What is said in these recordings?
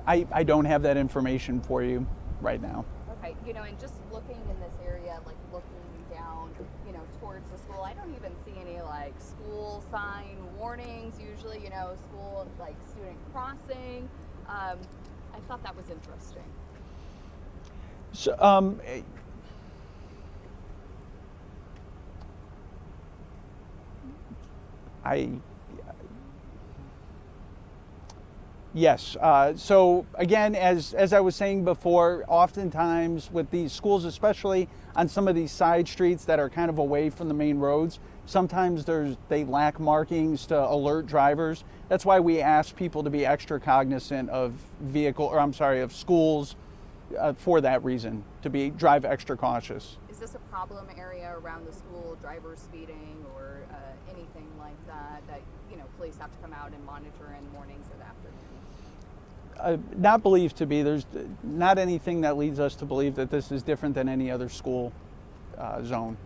I don't have that information for you right now. Okay, and just looking in this area, like looking down, towards the school, I don't even see any like school sign warnings. Usually, school like student crossing. I thought that was interesting. So, yes. So again, as I was saying before, oftentimes with these schools, especially on some of these side streets that are kind of away from the main roads, sometimes they lack markings to alert drivers. That's why we ask people to be extra cognizant of of schools for that reason, to drive extra cautious. Is this a problem area around the school, drivers speeding or anything like that police have to come out and monitor in mornings or afternoons? Not believed to be. There's not anything that leads us to believe that this is different than any other school zone.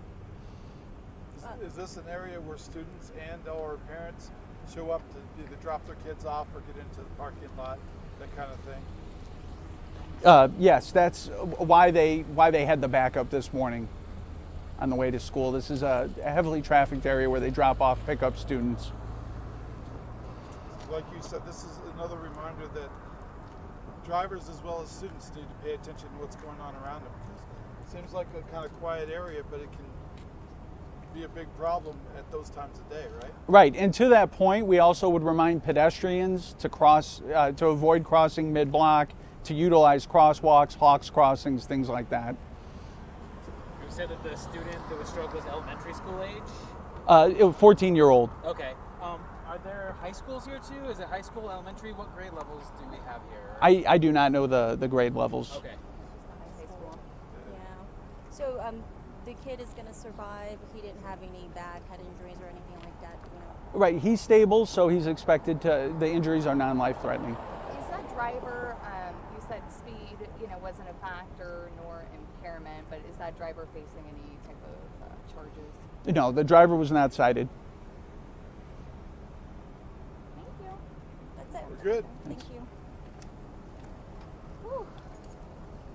Is this an area where students and or parents show up to either drop their kids off or get into the parking lot, that kind of thing? Yes, that's why they had the backup this morning on the way to school. This is a heavily trafficked area where they drop off, pick up students. Like you said, this is another reminder that drivers as well as students need to pay attention to what's going on around them. Because it seems like a kind of quiet area, but it can be a big problem at those times of day, right? Right, and to that point, we also would remind pedestrians to avoid crossing mid-block, to utilize crosswalks, Hawks crossings, things like that. You said that the student that was struck was elementary school age? 14-year-old. Okay. Are there high schools here too? Is it high school, elementary? What grade levels do we have here? I do not know the grade levels. Okay. High school. Yeah. So the kid is going to survive. He didn't have any bad head injuries or anything like that, Right, he's stable, so he's expected to. The injuries are non-life-threatening. Is that driver, you said speed, wasn't a factor nor impairment, but is that driver facing any type of charges? No, the driver was not cited. Thank you. That's it. We're good. Thank you. Whew.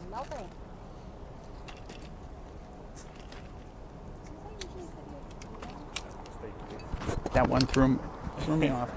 Melting. That one threw me off.